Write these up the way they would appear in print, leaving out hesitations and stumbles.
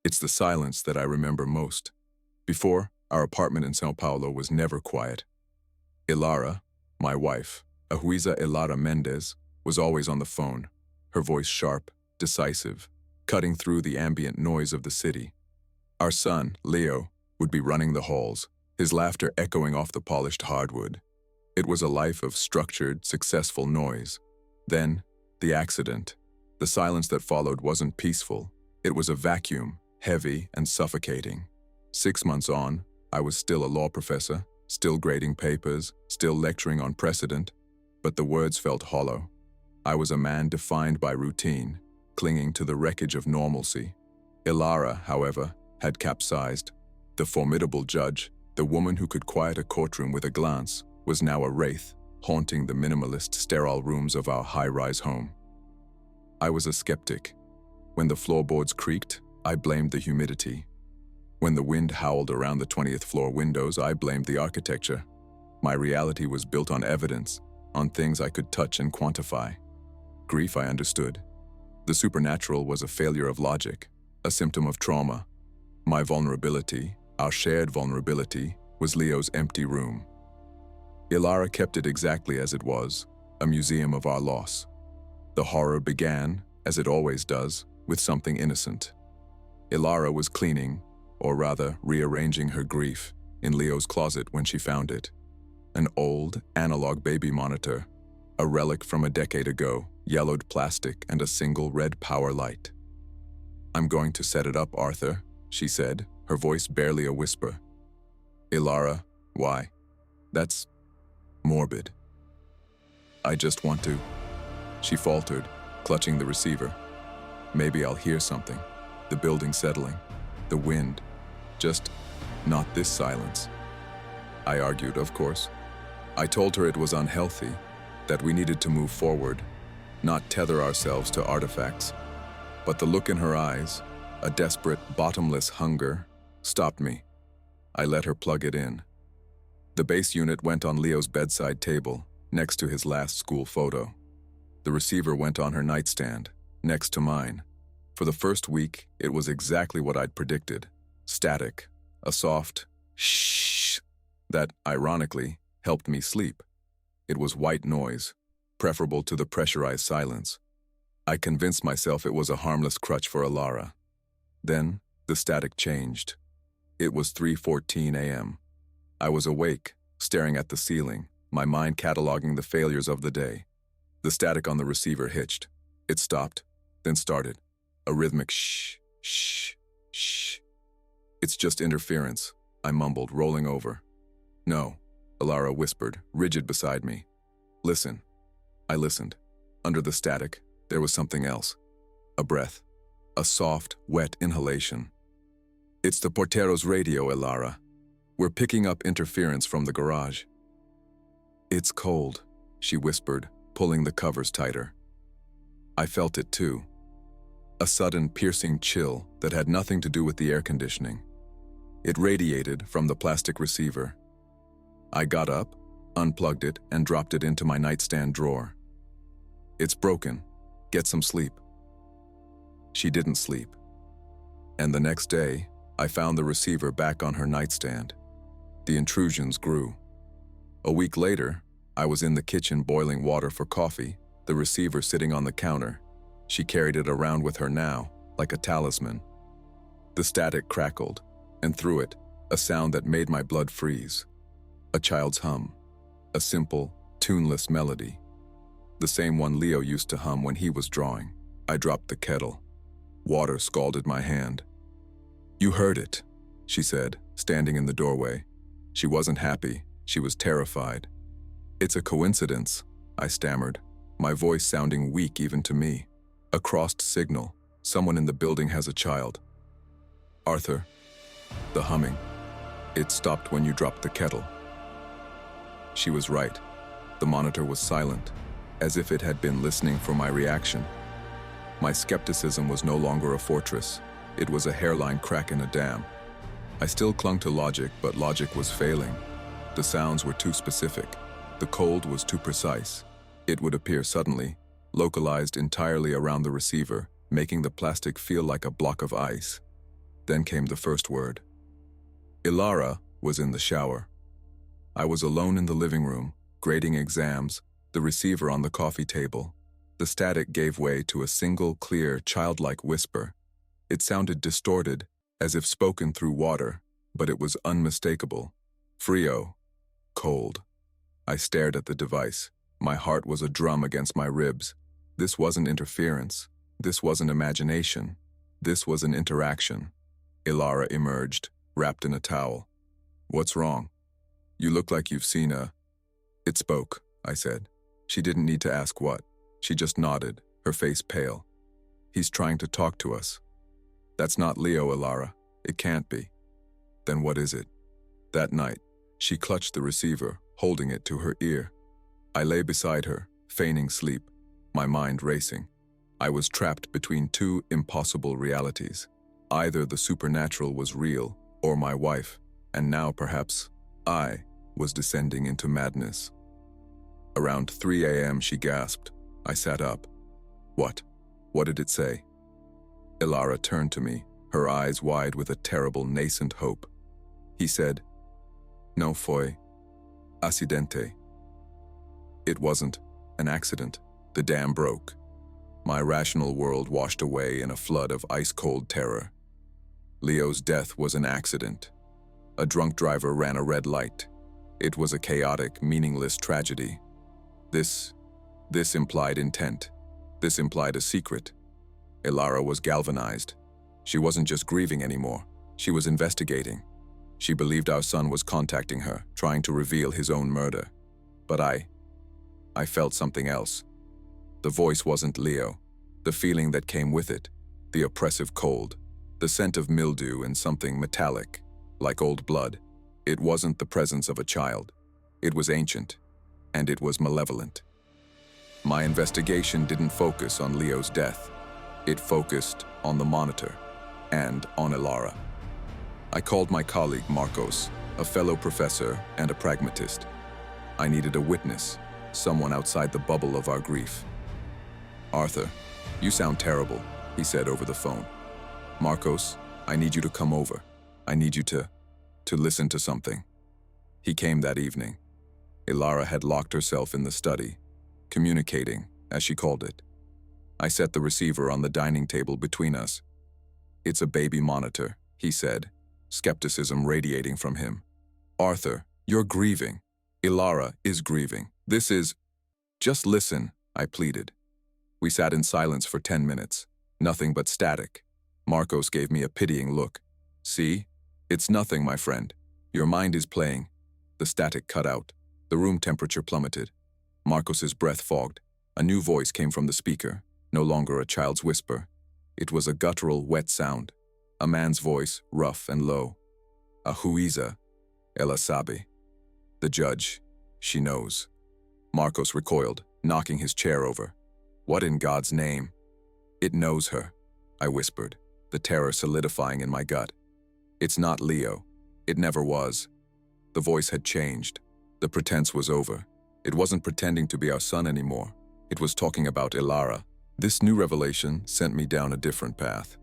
It's the silence that I remember most. Before, our apartment in São Paulo was never quiet. Ilara, my wife, Ahuiza Ilara Mendes, was always on the phone, her voice sharp, decisive, cutting through the ambient noise of the city. Our son, Leo, would be running the halls, his laughter echoing off the polished hardwood. It was a life of structured, successful noise. Then, the accident. The silence that followed wasn't peaceful. It was a vacuum, heavy and suffocating. 6 months on, I was still a law professor, still grading papers, still lecturing on precedent, but the words felt hollow. I was a man defined by routine, clinging to the wreckage of normalcy. Ilara, however, had capsized. The formidable judge, the woman who could quiet a courtroom with a glance, was now a wraith, haunting the minimalist, sterile rooms of our high-rise home. I was a skeptic. When the floorboards creaked, I blamed the humidity. When the wind howled around the 20th floor windows, I blamed the architecture. My reality was built on evidence, on things I could touch and quantify. Grief I understood. The supernatural was a failure of logic, a symptom of trauma. My vulnerability, our shared vulnerability, was Leo's empty room. Ilara kept it exactly as it was, a museum of our loss. The horror began, as it always does, with something innocent. Ilara was cleaning, or rather rearranging her grief, in Leo's closet when she found it. An old, analog baby monitor, a relic from a decade ago, yellowed plastic and a single red power light. "I'm going to set it up, Arthur," she said, her voice barely a whisper. "Ilara, why? That's morbid." "I just want to," she faltered, clutching the receiver. "Maybe I'll hear something, the building settling, the wind, just not this silence." I argued, of course. I told her it was unhealthy, that we needed to move forward, not tether ourselves to artifacts. But the look in her eyes, a desperate, bottomless hunger, stopped me. I let her plug it in. The base unit went on Leo's bedside table, next to his last school photo. The receiver went on her nightstand, next to mine. For the first week, it was exactly what I'd predicted. Static, a soft shh that, ironically, helped me sleep. It was white noise, preferable to the pressurized silence. I convinced myself it was a harmless crutch for Ilara. Then, the static changed. It was 3:14 a.m. I was awake, staring at the ceiling, my mind cataloging the failures of the day. The static on the receiver hitched. It stopped, then started. A rhythmic shh, shh, shh. "It's just interference," I mumbled, rolling over. "No," Ilara whispered, rigid beside me. "Listen." I listened. Under the static, there was something else. A breath. A soft, wet inhalation. "It's the portero's radio, Ilara. We're picking up interference from the garage." "It's cold," she whispered, pulling the covers tighter. I felt it too. A sudden, piercing chill that had nothing to do with the air conditioning. It radiated from the plastic receiver. I got up, unplugged it, and dropped it into my nightstand drawer. "It's broken. Get some sleep." She didn't sleep. And the next day, I found the receiver back on her nightstand. The intrusions grew. A week later, I was in the kitchen boiling water for coffee, the receiver sitting on the counter. She carried it around with her now, like a talisman. The static crackled, and through it, a sound that made my blood freeze. A child's hum. A simple, tuneless melody. The same one Leo used to hum when he was drawing. I dropped the kettle. Water scalded my hand. "You heard it," she said, standing in the doorway. She wasn't happy. She was terrified. "It's a coincidence," I stammered, my voice sounding weak even to me. "A crossed signal. Someone in the building has a child." "Arthur." The humming. "It stopped when you dropped the kettle." She was right. The monitor was silent, as if it had been listening for my reaction. My skepticism was no longer a fortress. It was a hairline crack in a dam. I still clung to logic, but logic was failing. The sounds were too specific. The cold was too precise. It would appear suddenly, localized entirely around the receiver, making the plastic feel like a block of ice. Then came the first word. Ilara was in the shower. I was alone in the living room, grading exams, the receiver on the coffee table. The static gave way to a single, clear, childlike whisper. It sounded distorted, as if spoken through water, but it was unmistakable. Frio. Cold. I stared at the device. My heart was a drum against my ribs. This wasn't interference. This wasn't imagination. This was an interaction. Ilara emerged, wrapped in a towel. What's wrong? You look like you've seen a... It spoke, I said. She didn't need to ask what. She just nodded, her face pale. He's trying to talk to us. That's not Leo, Ilara. It can't be. Then what is it? That night, she clutched the receiver, holding it to her ear. I lay beside her, feigning sleep, my mind racing. I was trapped between two impossible realities. Either the supernatural was real, or my wife, and now perhaps I was descending into madness. Around 3 a.m. she gasped. I sat up. What? What did it say? Ilara turned to me, her eyes wide with a terrible nascent hope. He said, "No foi accidente." It wasn't an accident. The dam broke. My rational world washed away in a flood of ice-cold terror. Leo's death was an accident. A drunk driver ran a red light. It was a chaotic, meaningless tragedy. This implied intent. This implied a secret. Ilara was galvanized. She wasn't just grieving anymore. She was investigating. She believed our son was contacting her, trying to reveal his own murder. But I felt something else. The voice wasn't Leo. The feeling that came with it, the oppressive cold, the scent of mildew and something metallic, like old blood. It wasn't the presence of a child. It was ancient, and it was malevolent. My investigation didn't focus on Leo's death. It focused on the monitor and on Ilara. I called my colleague Marcos, a fellow professor and a pragmatist. I needed a witness, someone outside the bubble of our grief. "Arthur, you sound terrible," he said over the phone. "Marcos, I need you to come over. I need you to listen to something." He came that evening. Ilara had locked herself in the study, communicating, as she called it. I set the receiver on the dining table between us. "It's a baby monitor," he said, skepticism radiating from him. "Arthur, you're grieving. Ilara is grieving. This is..." "Just listen," I pleaded. We sat in silence for 10 minutes, nothing but static. Marcos gave me a pitying look. "See? It's nothing, my friend. Your mind is playing." The static cut out. The room temperature plummeted. Marcos's breath fogged. A new voice came from the speaker, no longer a child's whisper. It was a guttural, wet sound. A man's voice, rough and low. "A jueza, ella sabe." The judge, she knows. Marcos recoiled, knocking his chair over. "What in God's name?" "It knows her," I whispered, the terror solidifying in my gut. "It's not Leo. It never was." The voice had changed. The pretense was over. It wasn't pretending to be our son anymore. It was talking about Ilara. This new revelation sent me down a different path.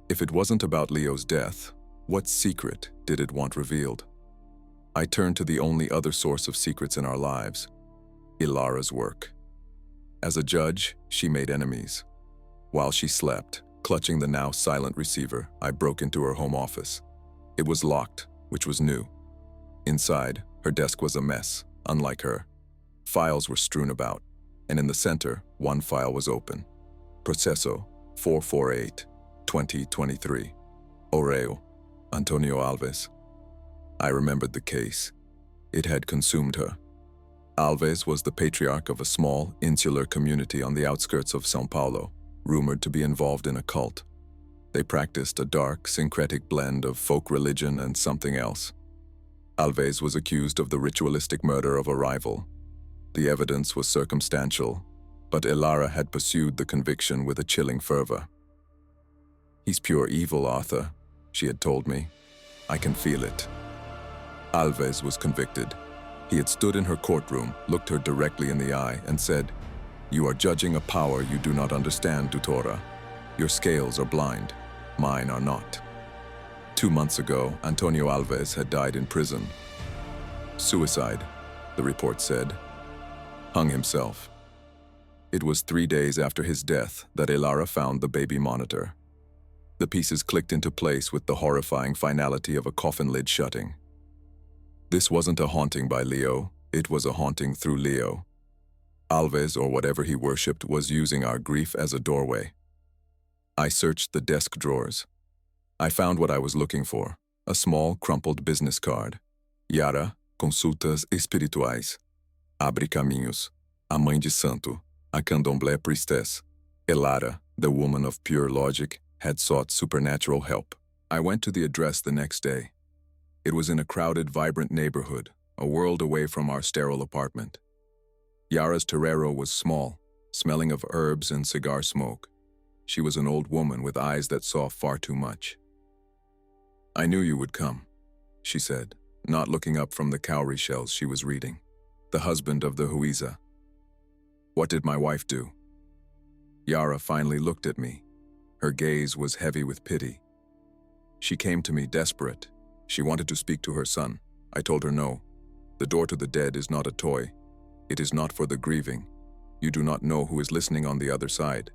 If it wasn't about Leo's death, what secret did it want revealed? I turned to the only other source of secrets in our lives, Ilara's work. As a judge, she made enemies. While she slept, clutching the now silent receiver, I broke into her home office. It was locked, which was new. Inside, her desk was a mess, unlike her. Files were strewn about, and in the center, one file was open. Proceso 448, 2023. Oreo, Antonio Alves. I remembered the case. It had consumed her. Alves was the patriarch of a small, insular community on the outskirts of São Paulo, rumored to be involved in a cult. They practiced a dark, syncretic blend of folk religion and something else. Alves was accused of the ritualistic murder of a rival. The evidence was circumstantial, but Ilara had pursued the conviction with a chilling fervor. "He's pure evil, Arthur," she had told me. "I can feel it." Alves was convicted. He had stood in her courtroom, looked her directly in the eye, and said, "You are judging a power you do not understand, Doutora. Your scales are blind. Mine are not." 2 months ago, Antonio Alves had died in prison. Suicide, the report said. Hung himself. It was 3 days after his death that Elara found the baby monitor. The pieces clicked into place with the horrifying finality of a coffin lid shutting. This wasn't a haunting by Leo, it was a haunting through Leo. Alves, or whatever he worshipped, was using our grief as a doorway. I searched the desk drawers. I found what I was looking for, a small, crumpled business card. Yara, consultas espirituais. Abre caminhos. A mãe de santo. A candomblé priestess. Elara, the woman of pure logic, had sought supernatural help. I went to the address the next day. It was in a crowded, vibrant neighborhood, a world away from our sterile apartment. Yara's terrero was small, smelling of herbs and cigar smoke. She was an old woman with eyes that saw far too much. "I knew you would come," she said, not looking up from the cowrie shells she was reading. "The husband of the Huiza. What did my wife do?" Yara finally looked at me. Her gaze was heavy with pity. She came to me desperate. She wanted to speak to her son. I told her no. The door to the dead is not a toy. It is not for the grieving. You do not know who is listening on the other side.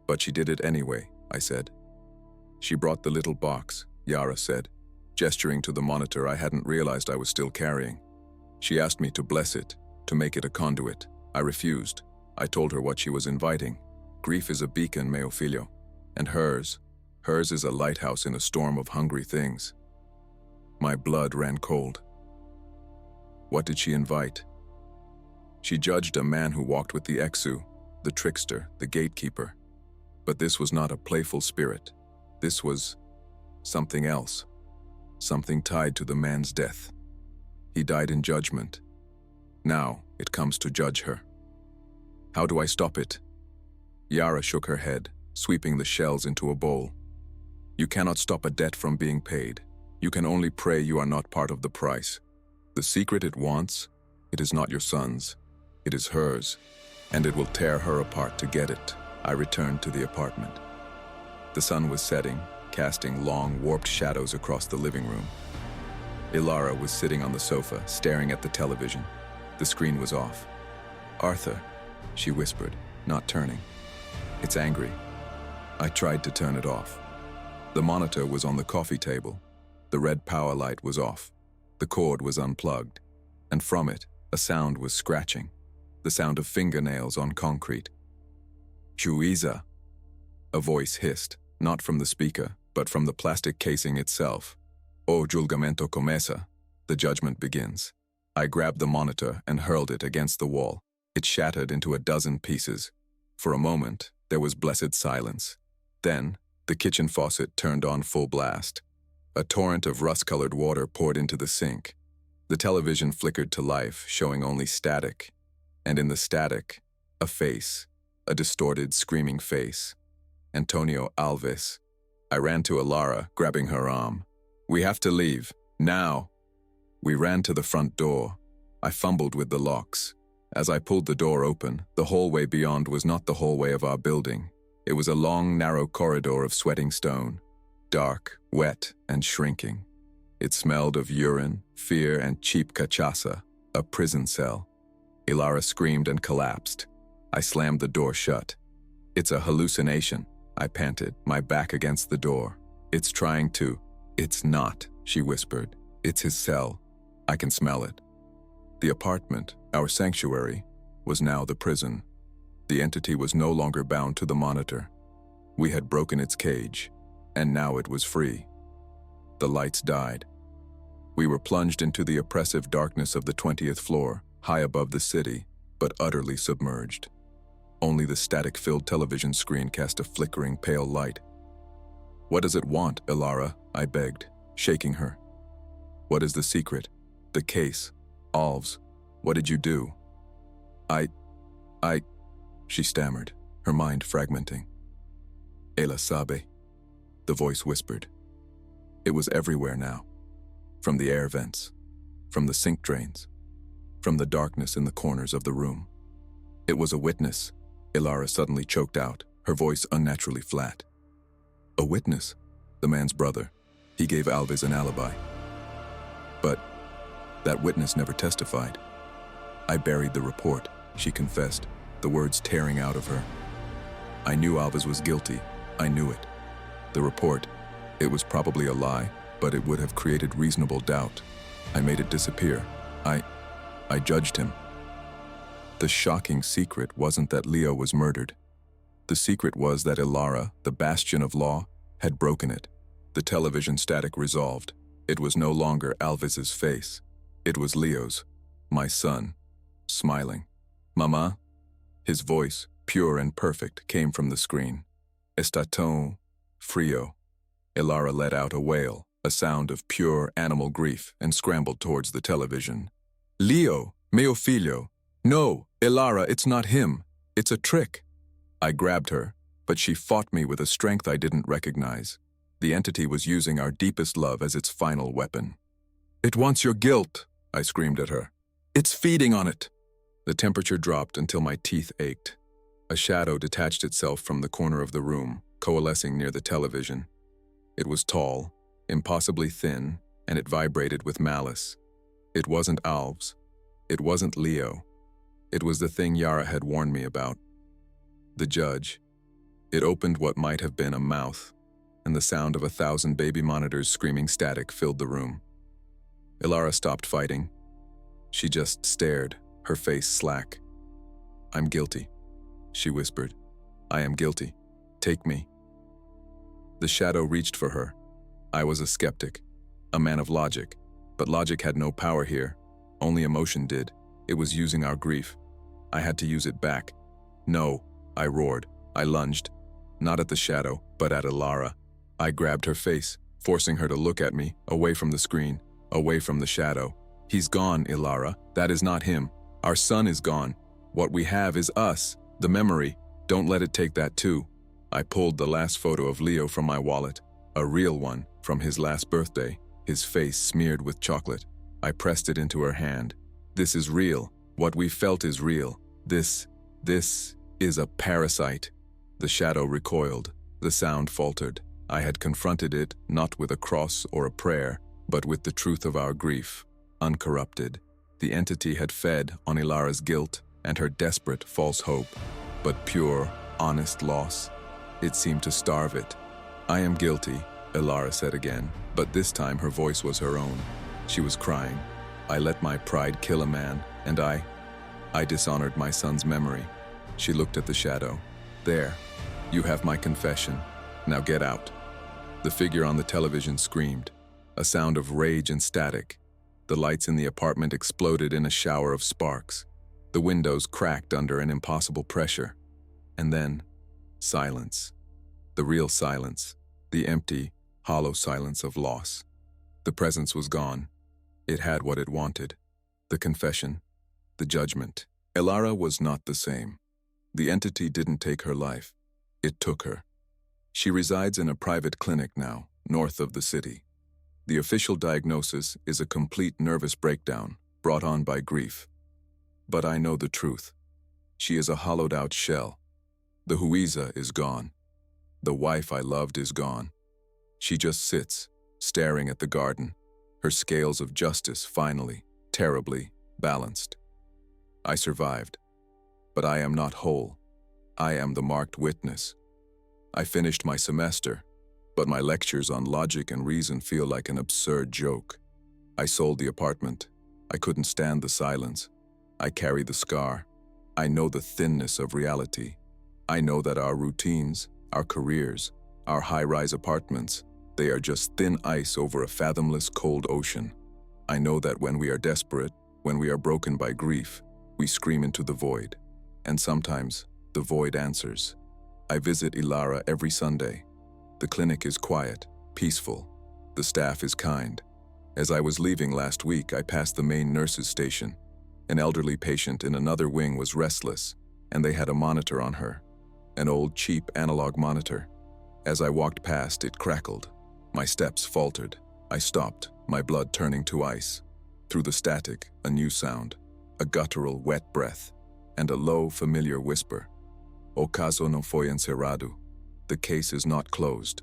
But she did it anyway, I said. She brought the little box, Yara said, gesturing to the monitor I hadn't realized I was still carrying. She asked me to bless it, to make it a conduit. I refused. I told her what she was inviting. Grief is a beacon, meu filho. And hers is a lighthouse in a storm of hungry things. My blood ran cold. What did she invite? She judged a man who walked with the Exu, the trickster, the gatekeeper. But this was not a playful spirit. This was something else, something tied to the man's death. He died in judgment. Now it comes to judge her. How do I stop it? Yara shook her head, sweeping the shells into a bowl. You cannot stop a debt from being paid. You can only pray you are not part of the price. The secret it wants, it is not your son's. It is hers, and it will tear her apart to get it. I returned to the apartment. The sun was setting, casting long, warped shadows across the living room. Elara was sitting on the sofa, staring at the television. The screen was off. "Arthur," she whispered, not turning. "It's angry." I tried to turn it off. The monitor was on the coffee table. The red power light was off. The cord was unplugged, and from it, a sound was scratching. The sound of fingernails on concrete. "Huiza," a voice hissed, not from the speaker, but from the plastic casing itself. "O julgamento começa," the judgment begins. I grabbed the monitor and hurled it against the wall. It shattered into a dozen pieces. For a moment, there was blessed silence. Then, the kitchen faucet turned on full blast. A torrent of rust-colored water poured into the sink. The television flickered to life, showing only static. And in the static, a face, a distorted, screaming face. Antonio Alves. I ran to Elara, grabbing her arm. "We have to leave, now." We ran to the front door. I fumbled with the locks. As I pulled the door open, the hallway beyond was not the hallway of our building. It was a long, narrow corridor of sweating stone, dark, wet, and shrinking. It smelled of urine, fear, and cheap cachaça, a prison cell. Elara screamed and collapsed. I slammed the door shut. "It's a hallucination," I panted, my back against the door. "It's trying to—" "It's not," she whispered. "It's his cell. I can smell it." The apartment, our sanctuary, was now the prison. The entity was no longer bound to the monitor. We had broken its cage, and now it was free. The lights died. We were plunged into the oppressive darkness of the 20th floor, high above the city, but utterly submerged. Only the static-filled television screen cast a flickering, pale light. "What does it want, Elara?" I begged, shaking her. "What is the secret? The case? Alves, what did you do?" I, she stammered, her mind fragmenting. "Ela sabe," the voice whispered. It was everywhere now. From the air vents, from the sink drains, from the darkness in the corners of the room. It was a witness, Elara suddenly choked out, her voice unnaturally flat. "A witness?" the man's brother. He gave Alves an alibi. But that witness never testified. I buried the report, she confessed, the words tearing out of her. I knew Alves was guilty. I knew it. The report, it was probably a lie, but it would have created reasonable doubt. I made it disappear. I judged him. The shocking secret wasn't that Leo was murdered. The secret was that Ilara, the bastion of law, had broken it. The television static resolved. It was no longer Alves's face. It was Leo's, my son, smiling. Mama? His voice, pure and perfect, came from the screen. Está tão frio. Ilara let out a wail, a sound of pure animal grief, and scrambled towards the television. Leo, meu filho. No, Ilara, it's not him. It's a trick. I grabbed her, but she fought me with a strength I didn't recognize. The entity was using our deepest love as its final weapon. It wants your guilt, I screamed at her. It's feeding on it. The temperature dropped until my teeth ached. A shadow detached itself from the corner of the room, coalescing near the television. It was tall, impossibly thin, and it vibrated with malice. It wasn't Alves. It wasn't Leo. It was the thing Yara had warned me about. The judge. It opened what might have been a mouth, and the sound of 1,000 baby monitors screaming static filled the room. Ilara stopped fighting. She just stared, her face slack. I'm guilty, she whispered. I am guilty. Take me. The shadow reached for her. I was a skeptic, a man of logic, but logic had no power here. Only emotion did. It was using our grief. I had to use it back. No, I roared. I lunged, not at the shadow, but at Ilara. I grabbed her face, forcing her to look at me, away from the screen, away from the shadow. He's gone, Ilara. That is not him. Our son is gone. What we have is us, the memory. Don't let it take that too. I pulled the last photo of Leo from my wallet, a real one from his last birthday, his face smeared with chocolate. I pressed it into her hand. This is real. What we felt is real. This is a parasite. The shadow recoiled. The sound faltered. I had confronted it not with a cross or a prayer, but with the truth of our grief, uncorrupted. The entity had fed on Ilara's guilt and her desperate false hope, but pure, honest loss. It seemed to starve it. I am guilty, Ilara said again, but this time her voice was her own. She was crying. I let my pride kill a man, and I dishonored my son's memory. She looked at the shadow. There, you have my confession. Now get out. The figure on the television screamed, a sound of rage and static. The lights in the apartment exploded in a shower of sparks. The windows cracked under an impossible pressure. And then, silence. The real silence. The empty, hollow silence of loss. The presence was gone. It had what it wanted. The confession. The judgment. Ilara was not the same. The entity didn't take her life. It took her. She resides in a private clinic now, north of the city. The official diagnosis is a complete nervous breakdown brought on by grief. But I know the truth. She is a hollowed-out shell. The Huiza is gone. The wife I loved is gone. She just sits, staring at the garden, her scales of justice finally, terribly, balanced. I survived, but I am not whole. I am the marked witness. I finished my semester, but my lectures on logic and reason feel like an absurd joke. I sold the apartment. I couldn't stand the silence. I carry the scar. I know the thinness of reality. I know that our routines, our careers, our high-rise apartments, they are just thin ice over a fathomless cold ocean. I know that when we are desperate, when we are broken by grief, we scream into the void. And sometimes, the void answers. I visit Ilara every Sunday. The clinic is quiet, peaceful. The staff is kind. As I was leaving last week, I passed the main nurse's station. An elderly patient in another wing was restless, and they had a monitor on her. An old, cheap analog monitor. As I walked past, it crackled. My steps faltered. I stopped, my blood turning to ice. Through the static, a new sound. A guttural, wet breath, and a low, familiar whisper. O caso não foi encerrado. The case is not closed.